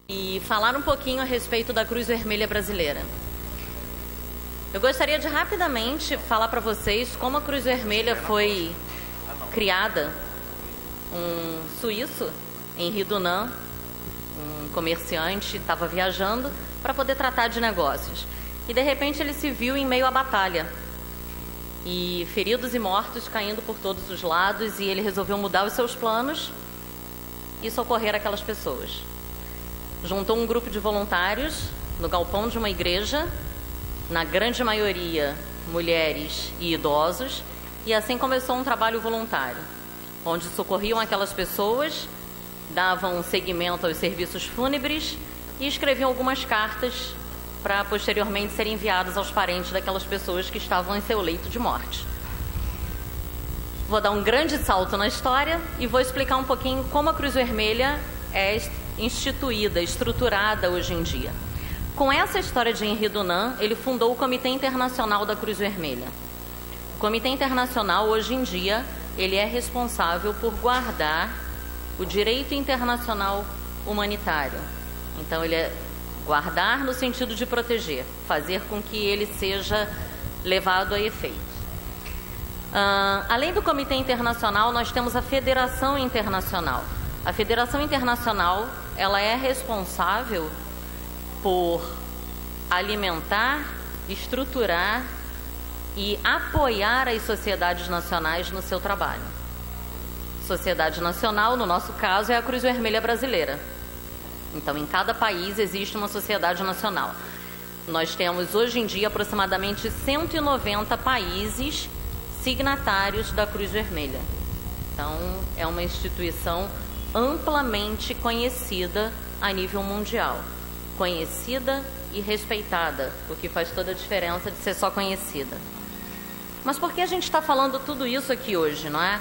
E falar um pouquinho a respeito da Cruz Vermelha Brasileira. Eu gostaria de rapidamente falar para vocês como a Cruz Vermelha foi criada. Um suíço, Henri Dunant, um comerciante, estava viajando para poder tratar de negócios. E de repente ele se viu em meio à batalha. E feridos e mortos caindo por todos os lados, e ele resolveu mudar os seus planos e socorrer aquelas pessoas. Juntou um grupo de voluntários no galpão de uma igreja, na grande maioria mulheres e idosos, e assim começou um trabalho voluntário, onde socorriam aquelas pessoas, davam seguimento aos serviços fúnebres e escreviam algumas cartas para posteriormente serem enviadas aos parentes daquelas pessoas que estavam em seu leito de morte. Vou dar um grande salto na história e vou explicar um pouquinho como a Cruz Vermelha é instituída, estruturada hoje em dia. Com essa história de Henri Dunant, ele fundou o Comitê Internacional da Cruz Vermelha. O Comitê Internacional, hoje em dia, ele é responsável por guardar o direito internacional humanitário. Então, ele é guardar no sentido de proteger, fazer com que ele seja levado a efeito. Além do Comitê Internacional, nós temos a Federação Internacional. A Federação Internacional, ela é responsável por alimentar, estruturar e apoiar as sociedades nacionais no seu trabalho. Sociedade nacional, no nosso caso, é a Cruz Vermelha Brasileira. Então, em cada país existe uma sociedade nacional. Nós temos, hoje em dia, aproximadamente 190 países signatários da Cruz Vermelha. Então, é uma instituição amplamente conhecida a nível mundial. Conhecida e respeitada, o que faz toda a diferença de ser só conhecida. Mas por que a gente está falando tudo isso aqui hoje, não é?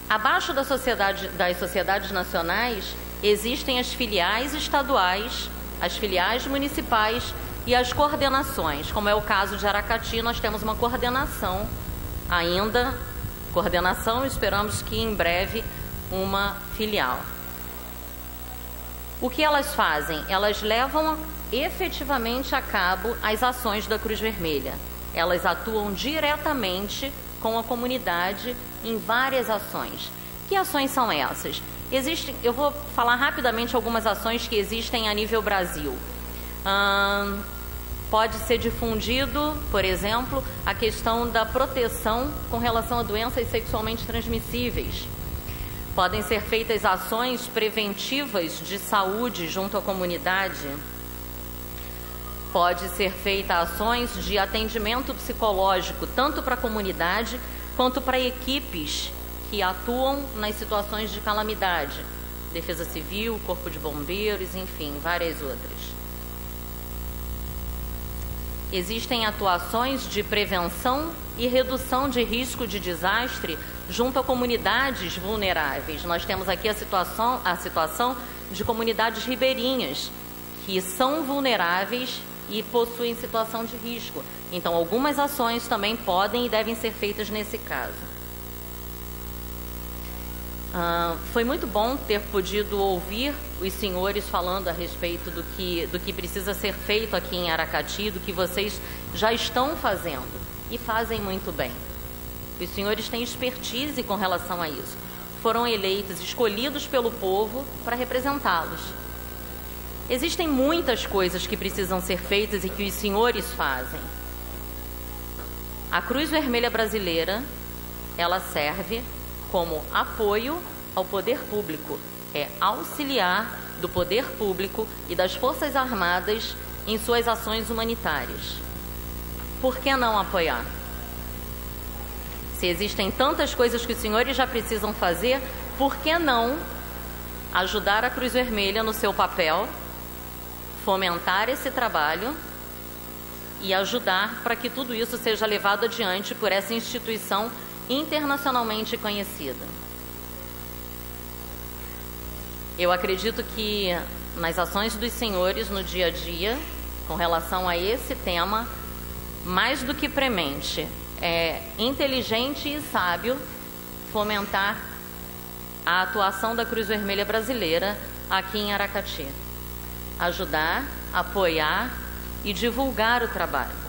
Abaixo das sociedades nacionais, existem as filiais estaduais, as filiais municipais e as coordenações. Como é o caso de Aracati, nós temos uma coordenação ainda, esperamos que em breve uma filial. O que elas fazem? Elas levam efetivamente a cabo as ações da Cruz Vermelha. Elas atuam diretamente com a comunidade em várias ações. Que ações são essas? Eu vou falar rapidamente algumas ações que existem a nível Brasil. Pode ser difundido, por exemplo, a questão da proteção com relação a doenças sexualmente transmissíveis. Podem ser feitas ações preventivas de saúde junto à comunidade. Pode ser feita ações de atendimento psicológico, tanto para a comunidade quanto para equipes que atuam nas situações de calamidade. Defesa Civil, Corpo de Bombeiros, enfim, várias outras. Existem atuações de prevenção e redução de risco de desastre junto a comunidades vulneráveis. Nós temos aqui a situação de comunidades ribeirinhas, que são vulneráveis e possuem situação de risco. Então, algumas ações também podem e devem ser feitas nesse caso. Foi muito bom ter podido ouvir os senhores falando a respeito do que precisa ser feito aqui em Aracati, do que vocês já estão fazendo e fazem muito bem. Os senhores têm expertise com relação a isso. Foram eleitos, escolhidos pelo povo para representá-los. Existem muitas coisas que precisam ser feitas e que os senhores fazem. A Cruz Vermelha Brasileira, ela serve como apoio ao poder público, é auxiliar do poder público e das Forças Armadas em suas ações humanitárias. Por que não apoiar? Se existem tantas coisas que os senhores já precisam fazer, por que não ajudar a Cruz Vermelha no seu papel, fomentar esse trabalho e ajudar para que tudo isso seja levado adiante por essa instituição internacionalmente conhecida? Eu acredito que nas ações dos senhores no dia a dia, com relação a esse tema, mais do que premente, é inteligente e sábio fomentar a atuação da Cruz Vermelha Brasileira aqui em Aracati. Ajudar, apoiar e divulgar o trabalho.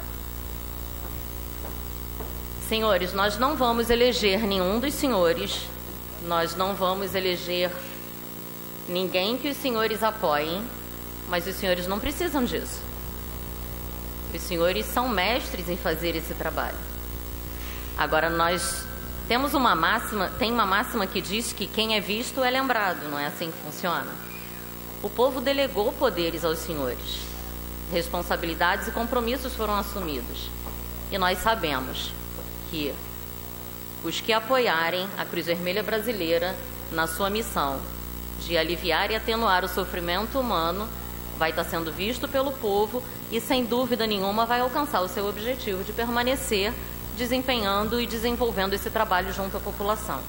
Senhores, nós não vamos eleger nenhum dos senhores, nós não vamos eleger ninguém que os senhores apoiem, mas os senhores não precisam disso. Os senhores são mestres em fazer esse trabalho. Agora, nós temos uma máxima que diz que quem é visto é lembrado, não é assim que funciona? O povo delegou poderes aos senhores, responsabilidades e compromissos foram assumidos. E nós sabemos que os que apoiarem a Cruz Vermelha Brasileira na sua missão de aliviar e atenuar o sofrimento humano vai estar sendo visto pelo povo e, sem dúvida nenhuma, vai alcançar o seu objetivo de permanecer desempenhando e desenvolvendo esse trabalho junto à população.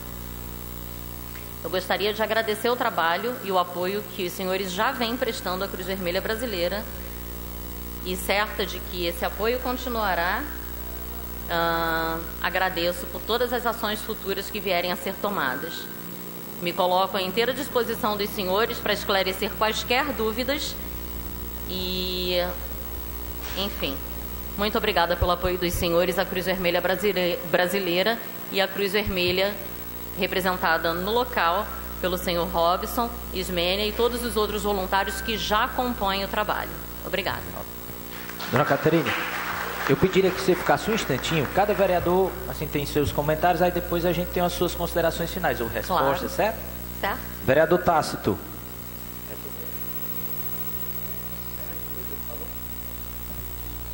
Eu gostaria de agradecer o trabalho e o apoio que os senhores já vêm prestando à Cruz Vermelha Brasileira e certa de que esse apoio continuará. Agradeço por todas as ações futuras que vierem a ser tomadas. Me coloco à inteira disposição dos senhores para esclarecer quaisquer dúvidas e, enfim, muito obrigada pelo apoio dos senhores à Cruz Vermelha Brasileira e à Cruz Vermelha representada no local pelo senhor Robson, Ismênia e todos os outros voluntários que já compõem o trabalho. Obrigada. Dona Caterine, eu pediria que você ficasse um instantinho. Cada vereador assim tem seus comentários, aí depois a gente tem as suas considerações finais ou respostas, claro. Certo? Certo. Vereador Tácito.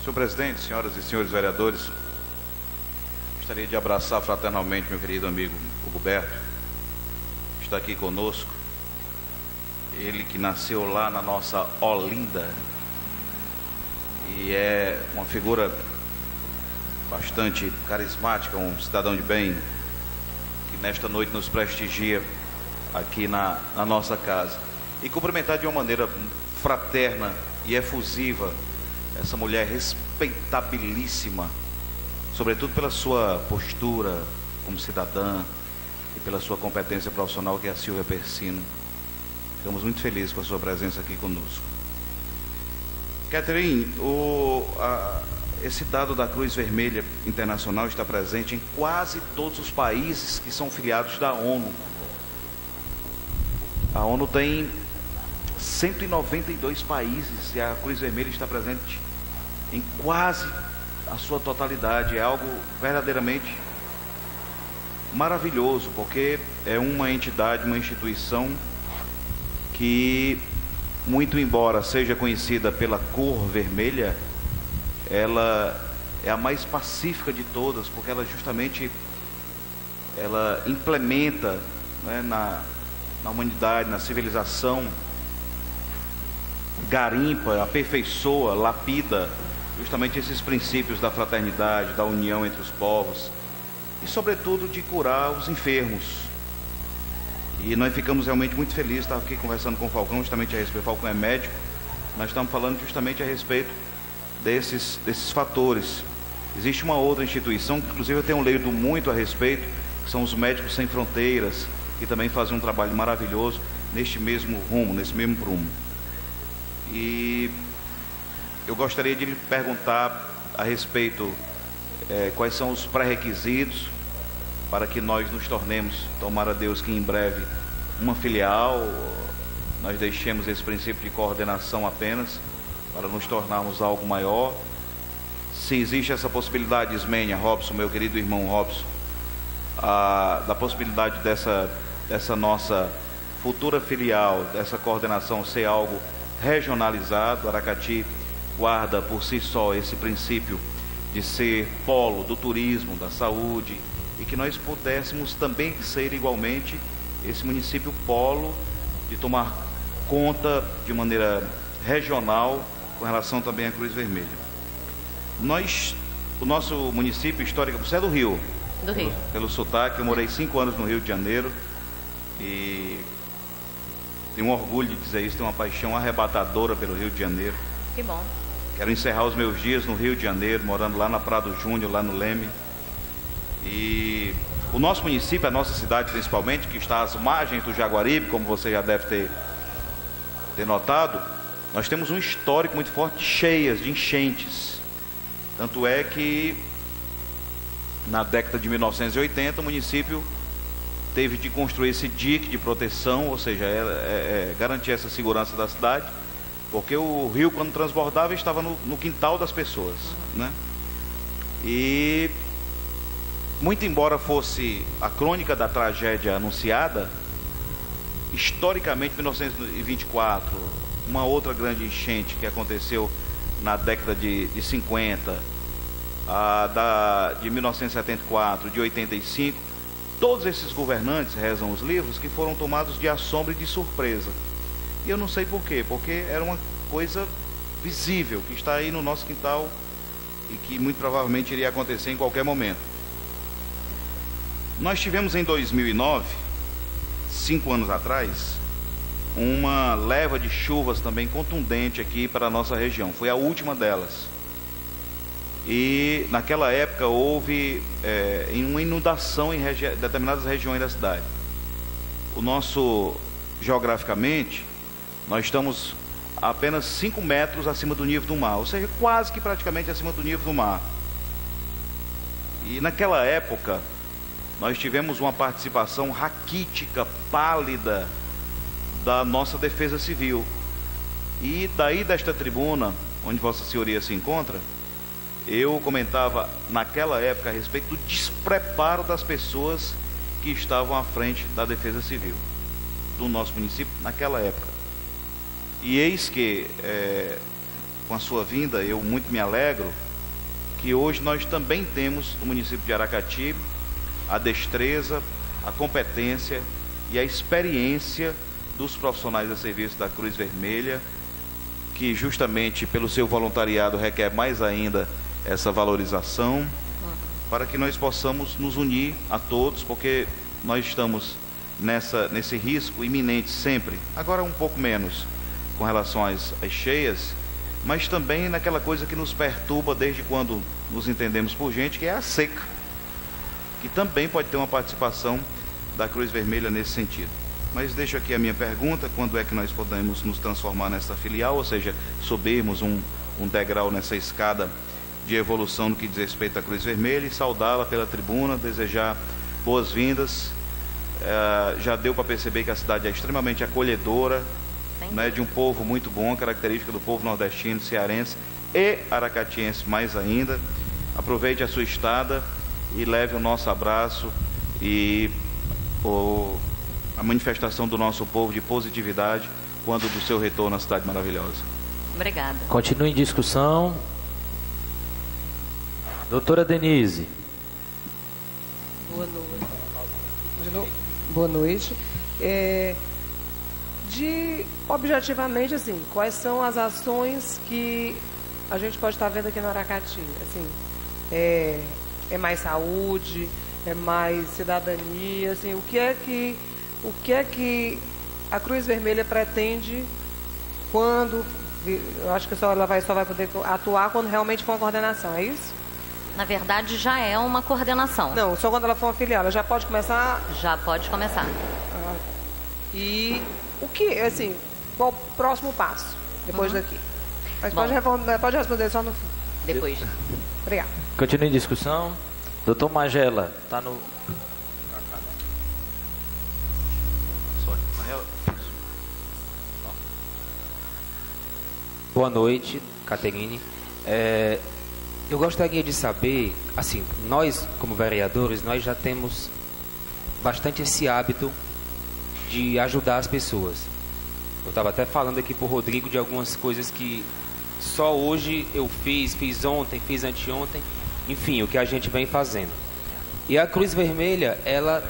Senhor presidente, senhoras e senhores vereadores, gostaria de abraçar fraternalmente meu querido amigo Hugoberto, que está aqui conosco. Ele que nasceu lá na nossa Olinda e é uma figura bastante carismática, um cidadão de bem, que nesta noite nos prestigia aqui na nossa casa. E cumprimentar de uma maneira fraterna e efusiva essa mulher respeitabilíssima, sobretudo pela sua postura como cidadã e pela sua competência profissional, que é a Silvia Persino. Ficamos muito felizes com a sua presença aqui conosco. Catherine, esse dado da Cruz Vermelha Internacional está presente em quase todos os países que são filiados da ONU. A ONU tem 192 países e a Cruz Vermelha está presente em quase a sua totalidade. É algo verdadeiramente maravilhoso, porque é uma entidade, uma instituição que, muito embora seja conhecida pela cor vermelha, ela é a mais pacífica de todas, porque ela justamente implementa, né, na humanidade, na civilização, garimpa, aperfeiçoa, lapida justamente esses princípios da fraternidade, da união entre os povos e, sobretudo, de curar os enfermos. E nós ficamos realmente muito felizes. Estava aqui conversando com o Falcão justamente a respeito. O Falcão é médico. Nós estamos falando justamente a respeito desses fatores. Existe uma outra instituição que, inclusive, eu tenho lido muito a respeito, que são os Médicos Sem Fronteiras, que também fazem um trabalho maravilhoso neste mesmo rumo, nesse mesmo prumo. E eu gostaria de lhe perguntar a respeito quais são os pré-requisitos para que nós nos tornemos, tomara Deus que em breve, uma filial, nós deixemos esse princípio de coordenação apenas, para nos tornarmos algo maior. Se existe essa possibilidade, Ismênia, Robson, meu querido irmão Robson, da possibilidade dessa nossa futura filial, dessa coordenação ser algo regionalizado. Aracati guarda por si só esse princípio de ser polo do turismo, da saúde, e que nós pudéssemos também ser igualmente esse município polo de tomar conta de maneira regional com relação também à Cruz Vermelha. O nosso município histórico, você é do Rio? Do Rio. Pelo sotaque, eu morei 5 anos no Rio de Janeiro e tenho um orgulho de dizer isso, tenho uma paixão arrebatadora pelo Rio de Janeiro. Que bom. Quero encerrar os meus dias no Rio de Janeiro, morando lá na Prado Júnior, lá no Leme. E o nosso município, a nossa cidade principalmente, que está às margens do Jaguaribe, como você já deve ter ter notado, nós temos um histórico muito forte de cheias, de enchentes. Tanto é que na década de 1980 o município teve de construir esse dique de proteção, ou seja, garantir essa segurança da cidade, porque o rio, quando transbordava, estava no quintal das pessoas, né? E muito embora fosse a crônica da tragédia anunciada, historicamente, 1924, uma outra grande enchente que aconteceu na década de 50, de 1974, de 85, todos esses governantes, rezam os livros, que foram tomados de assombro e de surpresa. E eu não sei por quê, porque era uma coisa visível, que está aí no nosso quintal e que muito provavelmente iria acontecer em qualquer momento. Nós tivemos em 2009, 5 anos atrás, uma leva de chuvas também contundente aqui para a nossa região. Foi a última delas. E naquela época houve uma inundação em determinadas regiões da cidade. Geograficamente, nós estamos a apenas 5 metros acima do nível do mar, ou seja, quase que praticamente acima do nível do mar. E naquela época, nós tivemos uma participação raquítica, pálida, da nossa defesa civil. E daí desta tribuna, onde Vossa Senhoria se encontra, eu comentava naquela época a respeito do despreparo das pessoas que estavam à frente da defesa civil do nosso município naquela época. E eis que, com a sua vinda, eu muito me alegro que hoje nós também temos no município de Aracati a destreza, a competência e a experiência dos profissionais a serviço da Cruz Vermelha, que justamente pelo seu voluntariado requer mais ainda essa valorização, para que nós possamos nos unir a todos, porque nós estamos nesse risco iminente sempre, agora um pouco menos com relação às cheias, mas também naquela coisa que nos perturba desde quando nos entendemos por gente, que é a seca, que também pode ter uma participação da Cruz Vermelha nesse sentido. Mas deixo aqui a minha pergunta: quando é que nós podemos nos transformar nessa filial, ou seja, subirmos um degrau nessa escada de evolução no que diz respeito à Cruz Vermelha, e saudá-la pela tribuna, desejar boas-vindas. Já deu para perceber que a cidade é extremamente acolhedora, né, de um povo muito bom, característica do povo nordestino, cearense e aracatiense mais ainda. Aproveite a sua estada e leve o nosso abraço e a manifestação do nosso povo de positividade quando do seu retorno à cidade maravilhosa. Obrigada. Continue em discussão. Doutora Denise. Boa noite. Boa noite. Objetivamente, assim, quais são as ações que a gente pode estar vendo aqui no Aracati? Assim, é mais saúde, é mais cidadania, assim, o que é que a Cruz Vermelha pretende quando, eu acho que ela só vai poder atuar quando realmente for uma coordenação, é isso? Na verdade, já é uma coordenação. Não, só quando ela for uma filial, ela já pode começar? Já pode começar. E o que, assim, qual o próximo passo depois daqui? Mas pode responder só no fim. Depois. Obrigada. Continue em discussão. Doutor Magela, está no... Boa noite, Caterine. Eu gostaria de saber, assim, nós como vereadores, nós já temos bastante esse hábito de ajudar as pessoas. Eu estava até falando aqui para o Rodrigo de algumas coisas que só hoje eu fiz ontem, fiz anteontem, enfim, o que a gente vem fazendo. E a Cruz Vermelha, ela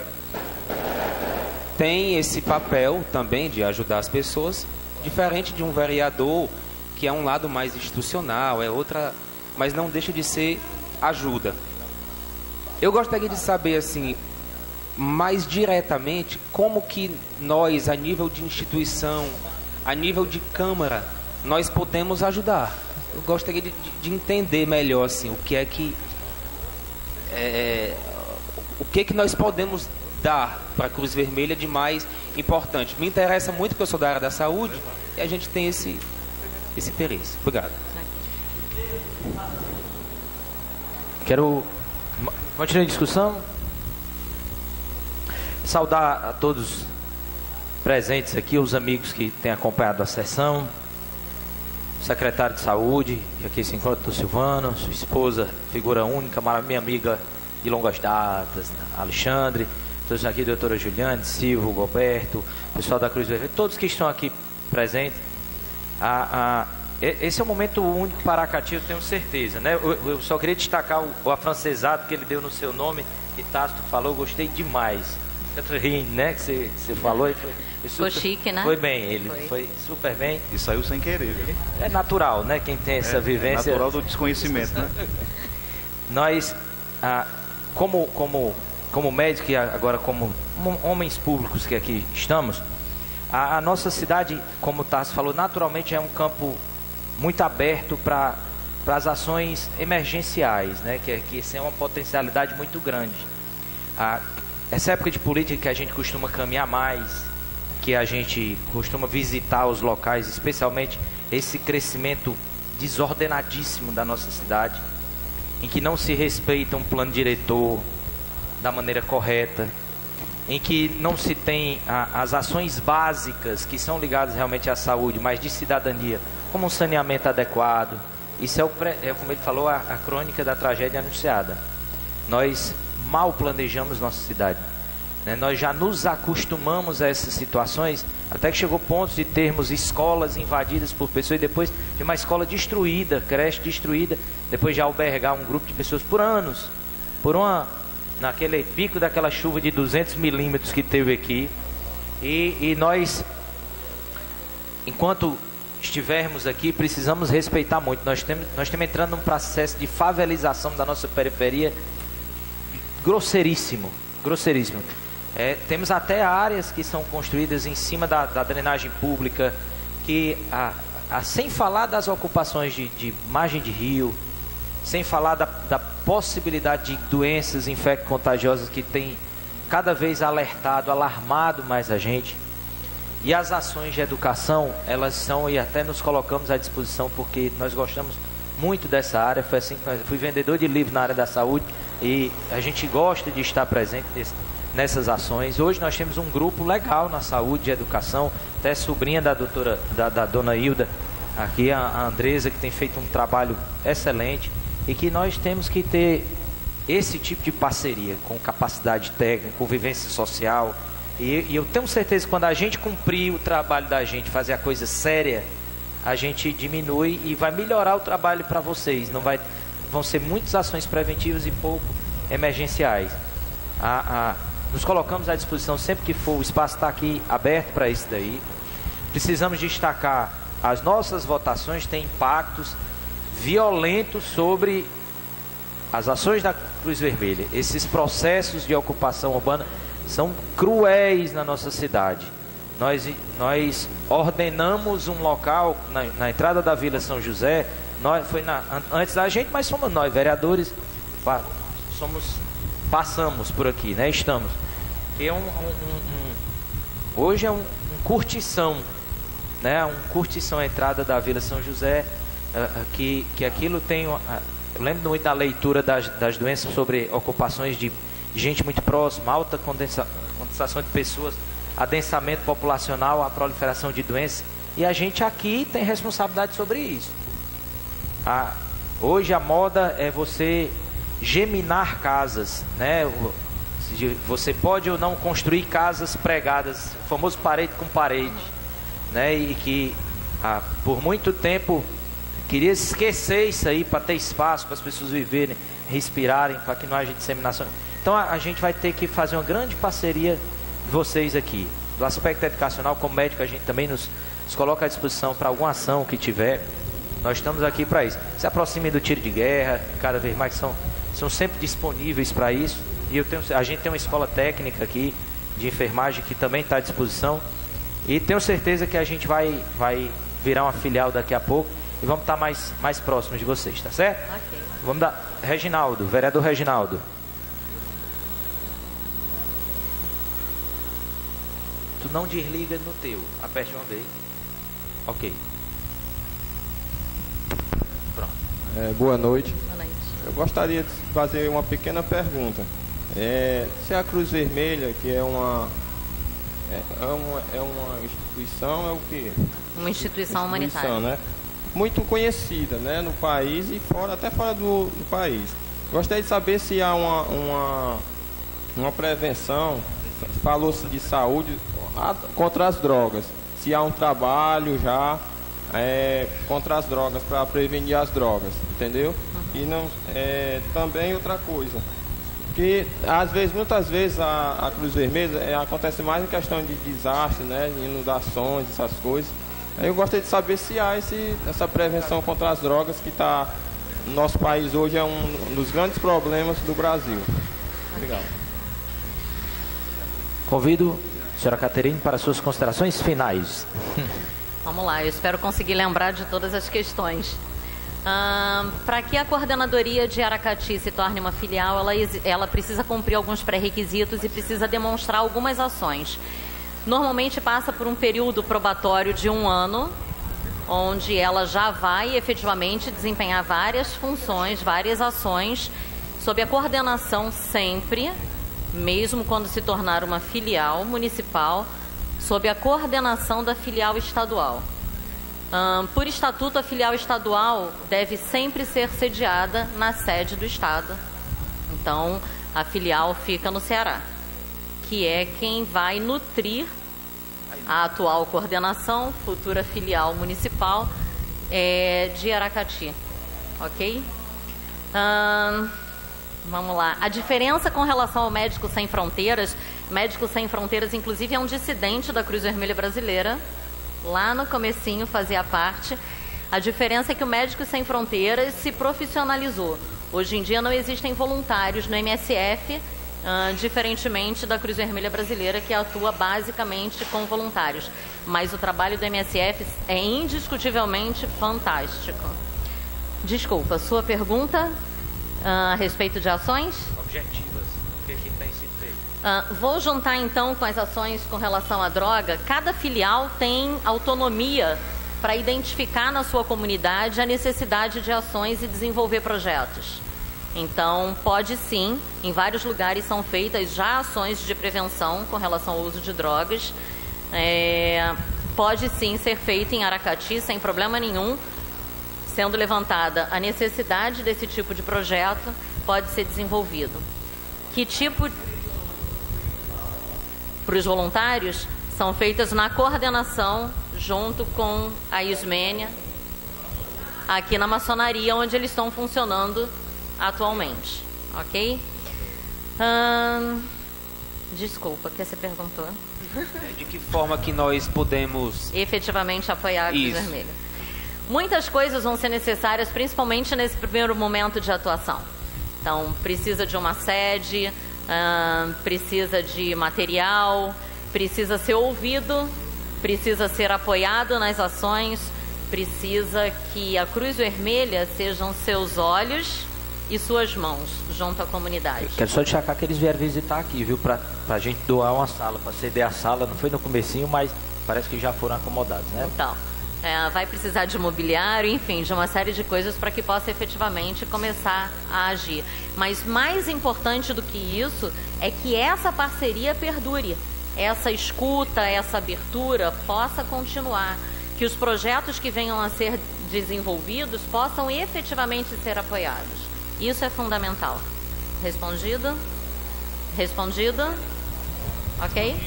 tem esse papel também de ajudar as pessoas, diferente de um vereador, que é um lado mais institucional, é outra, mas não deixa de ser ajuda. Eu gostaria de saber, assim, mais diretamente, como que nós, a nível de instituição, a nível de Câmara, nós podemos ajudar. Eu gostaria de entender melhor, assim, o que é que nós podemos dar para a Cruz Vermelha de mais importante. Me interessa muito porque eu sou da área da saúde e a gente tem esse interesse. Obrigado. Quero continuar a discussão. Saudar a todos presentes aqui, os amigos que têm acompanhado a sessão, o secretário de saúde, que aqui se encontra, o Silvano, sua esposa, figura única, minha amiga de longas datas, Alexandre, todos aqui, doutora Juliane, Silvio, Roberto, pessoal da Cruz Vermelha, todos que estão aqui presentes. Esse é um momento único para Aracati, eu tenho certeza, né? Eu só queria destacar o afrancesado que ele deu no seu nome, que Tácito falou, eu gostei demais. Catherine, né, que você falou, ficou chique, né? Foi bem, ele foi super bem. E saiu sem querer, viu? É natural, né? Quem tem essa vivência. É natural do desconhecimento, né? Nós, como médicos e agora como homens públicos que aqui estamos, a nossa cidade, como o Tássio falou, naturalmente é um campo muito aberto para as ações emergenciais, né? Que é uma potencialidade muito grande. Essa época de política que a gente costuma caminhar mais, que a gente costuma visitar os locais, especialmente esse crescimento desordenadíssimo da nossa cidade, em que não se respeita um plano diretor da maneira correta, em que não se tem as ações básicas que são ligadas realmente à saúde, mas de cidadania, como um saneamento adequado. Isso é como ele falou, a crônica da tragédia anunciada. Nós mal planejamos nossa cidade, né? Nós já nos acostumamos a essas situações, até que chegou pontos de termos escolas invadidas por pessoas e depois de uma escola destruída, creche destruída, depois de albergar um grupo de pessoas por anos, naquele pico daquela chuva de 200 milímetros que teve aqui, e nós, enquanto estivermos aqui, precisamos respeitar muito. Nós estamos entrando num processo de favelização da nossa periferia grosseiríssimo. Temos até áreas que são construídas em cima da drenagem pública, que sem falar das ocupações de margem de rio, sem falar da possibilidade de doenças infecto-contagiosas que tem cada vez alarmado mais a gente. E as ações de educação, elas são, e até nos colocamos à disposição, porque nós gostamos muito dessa área. Foi assim que eu fui vendedor de livro na área da saúde, e a gente gosta de estar presente nessas ações. Hoje nós temos um grupo legal na saúde e educação, até sobrinha da doutora, da dona Hilda, aqui a Andresa, que tem feito um trabalho excelente, e que nós temos que ter esse tipo de parceria, com capacidade técnica, com vivência social, e eu tenho certeza que quando a gente cumprir o trabalho da gente, fazer a coisa séria, a gente diminui e vai melhorar o trabalho para vocês. Vão ser muitas ações preventivas e pouco emergenciais. Nos colocamos à disposição sempre que for, o espaço está aqui aberto para isso daí. Precisamos destacar, as nossas votações têm impactos violentos sobre as ações da Cruz Vermelha. Esses processos de ocupação urbana são cruéis na nossa cidade. Nós ordenamos um local na entrada da Vila São José. Antes da gente, mas somos nós, vereadores, passamos por aqui, né? Estamos. Que hoje é um curtição, né? Um curtição a entrada da Vila São José, que aquilo tem. Eu lembro muito da leitura das doenças sobre ocupações de gente muito próxima, alta condensação de pessoas, adensamento populacional, a proliferação de doenças, e a gente aqui tem responsabilidade sobre isso. Hoje a moda é você geminar casas, né? Você pode ou não construir casas pregadas, o famoso parede com parede, né? E que por muito tempo queria esquecer isso aí para ter espaço para as pessoas viverem, respirarem, para que não haja disseminação. Então a gente vai ter que fazer uma grande parceria de vocês aqui. Do aspecto educacional, como médico, a gente também nos coloca à disposição para alguma ação que tiver. Nós estamos aqui para isso. Se aproximem do tiro de guerra, cada vez mais são sempre disponíveis para isso. E a gente tem uma escola técnica aqui de enfermagem que também está à disposição. E tenho certeza que a gente vai virar uma filial daqui a pouco e vamos estar mais próximos de vocês, tá certo? Okay. Vamos dar. Reginaldo, vereador Reginaldo. Tu não desliga no teu. Aperte uma vez. Ok. Pronto. Boa noite. Boa noite. Eu gostaria de fazer uma pequena pergunta. Se a Cruz Vermelha, que é uma instituição, é o quê? Uma instituição humanitária. Né? Muito conhecida, né, no país e até fora do país. Gostaria de saber se há uma prevenção, falou-se de saúde contra as drogas, se há um trabalho já contra as drogas, para prevenir as drogas, entendeu? E não, também outra coisa, que muitas vezes a Cruz Vermelha acontece mais em questão de desastre, né, inundações, essas coisas. Eu gostaria de saber se há essa prevenção contra as drogas, que está no nosso país hoje, é um dos grandes problemas do Brasil. Obrigado. Convido a senhora Caterine para suas considerações finais. Vamos lá, eu espero conseguir lembrar de todas as questões. Para que a coordenadoria de Aracati se torne uma filial, ela precisa cumprir alguns pré-requisitos e precisa demonstrar algumas ações. Normalmente passa por um período probatório de 1 ano, onde ela já vai efetivamente desempenhar várias funções, várias ações, sob a coordenação sempre, mesmo quando se tornar uma filial municipal, sob a coordenação da filial estadual. Por estatuto, a filial estadual deve sempre ser sediada na sede do Estado. Então, a filial fica no Ceará, que é quem vai nutrir a atual coordenação, futura filial municipal de Aracati. Ok? Vamos lá. A diferença com relação ao Médicos Sem Fronteiras, Médicos Sem Fronteiras, inclusive, é um dissidente da Cruz Vermelha Brasileira. Lá no comecinho fazia parte. A diferença é que o Médicos Sem Fronteiras se profissionalizou. Hoje em dia não existem voluntários no MSF, diferentemente da Cruz Vermelha Brasileira, que atua basicamente com voluntários. Mas o trabalho do MSF é indiscutivelmente fantástico. Desculpa, sua pergunta a respeito de ações? Objetivas. O que tem sido feito? Vou juntar então com as ações com relação à droga. Cada filial tem autonomia para identificar na sua comunidade a necessidade de ações e desenvolver projetos. Então, pode sim, em vários lugares são feitas já ações de prevenção com relação ao uso de drogas. Pode sim ser feito em Aracati sem problema nenhum, sendo levantada a necessidade desse tipo de projeto, pode ser desenvolvido. Que tipo? Para os voluntários, são feitas na coordenação, junto com a Ismênia, aqui na maçonaria, onde eles estão funcionando atualmente. Ok? Desculpa, o que você perguntou? De que forma que nós podemos efetivamente apoiar a Cruz Vermelha? Muitas coisas vão ser necessárias, principalmente nesse primeiro momento de atuação. Então, precisa de uma sede, precisa de material, precisa ser ouvido, precisa ser apoiado nas ações, precisa que a Cruz Vermelha sejam seus olhos e suas mãos junto à comunidade. Quero só destacar que eles vieram visitar aqui, viu? Pra gente doar uma sala, para ceder a sala. Não foi no comecinho, mas parece que já foram acomodados, né? Então, vai precisar de mobiliário, enfim, de uma série de coisas para que possa efetivamente começar a agir. Mas mais importante do que isso é que essa parceria perdure, essa escuta, essa abertura possa continuar, que os projetos que venham a ser desenvolvidos possam efetivamente ser apoiados. Isso é fundamental. Respondido? Respondido? Ok?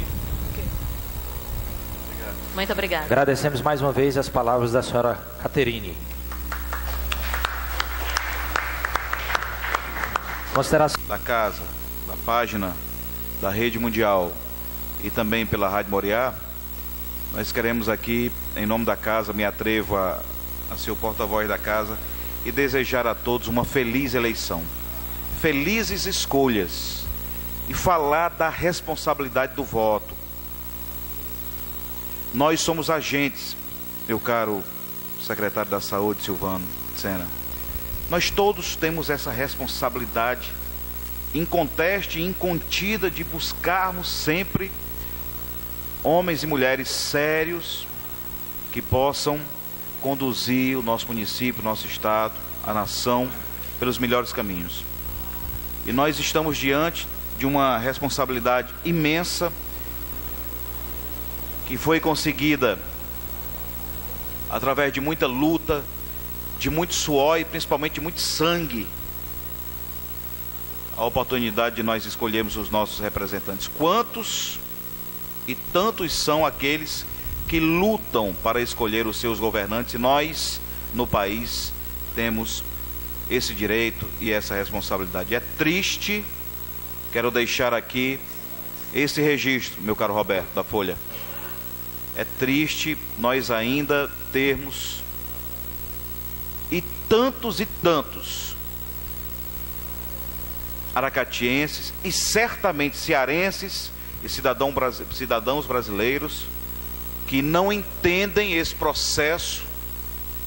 Muito obrigada. Agradecemos mais uma vez as palavras da senhora Caterine. Consideração da casa, da página da Rede Mundial e também pela Rádio Moriá, nós queremos aqui, em nome da casa, me atrevo a ser o porta-voz da casa e desejar a todos uma feliz eleição, felizes escolhas e falar da responsabilidade do voto. Nós somos agentes, meu caro secretário da Saúde, Silvano Sena. Nós todos temos essa responsabilidade inconteste e incontida de buscarmos sempre homens e mulheres sérios que possam conduzir o nosso município, o nosso estado, a nação pelos melhores caminhos. E nós estamos diante de uma responsabilidade imensa que foi conseguida através de muita luta, de muito suor e principalmente de muito sangue, a oportunidade de nós escolhermos os nossos representantes. Quantos e tantos são aqueles que lutam para escolher os seus governantes, e nós, no país, temos esse direito e essa responsabilidade. É triste, quero deixar aqui esse registro, meu caro Roberto, da Folha. É triste nós ainda termos e tantos aracatienses e certamente cearenses e cidadãos brasileiros que não entendem esse processo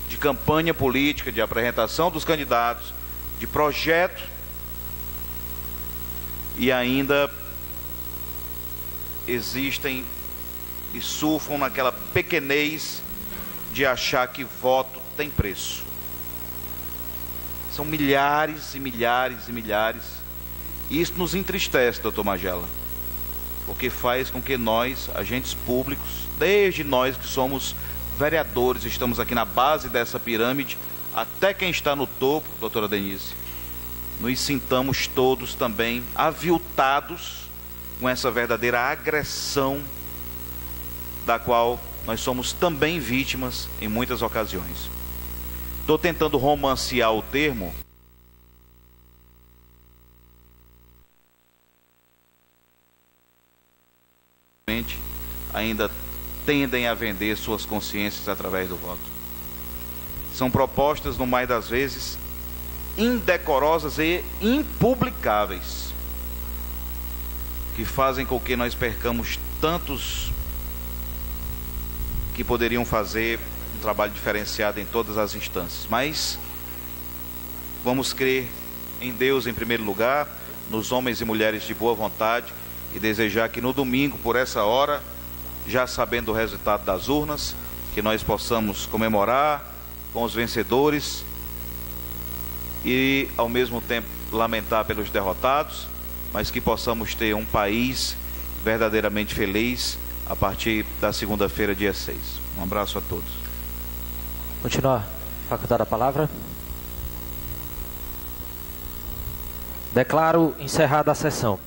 de campanha política, de apresentação dos candidatos, de projeto, e ainda existem e surfam naquela pequenez de achar que voto tem preço. São milhares e milhares e milhares, e isso nos entristece, doutor Magela, porque faz com que nós, agentes públicos, desde nós que somos vereadores, estamos aqui na base dessa pirâmide, até quem está no topo, doutora Denise, nos sintamos todos também aviltados com essa verdadeira agressão da qual nós somos também vítimas em muitas ocasiões. Estou tentando romancear o termo, ainda tendem a vender suas consciências através do voto. São propostas, no mais das vezes, indecorosas e impublicáveis, que fazem com que nós percamos tantos que poderiam fazer um trabalho diferenciado em todas as instâncias. Mas vamos crer em Deus em primeiro lugar, nos homens e mulheres de boa vontade, e desejar que no domingo, por essa hora, já sabendo o resultado das urnas, que nós possamos comemorar com os vencedores e ao mesmo tempo lamentar pelos derrotados, mas que possamos ter um país verdadeiramente feliz a partir da segunda-feira, dia 6. Um abraço a todos. Continuar. Facultada a palavra. Declaro encerrada a sessão.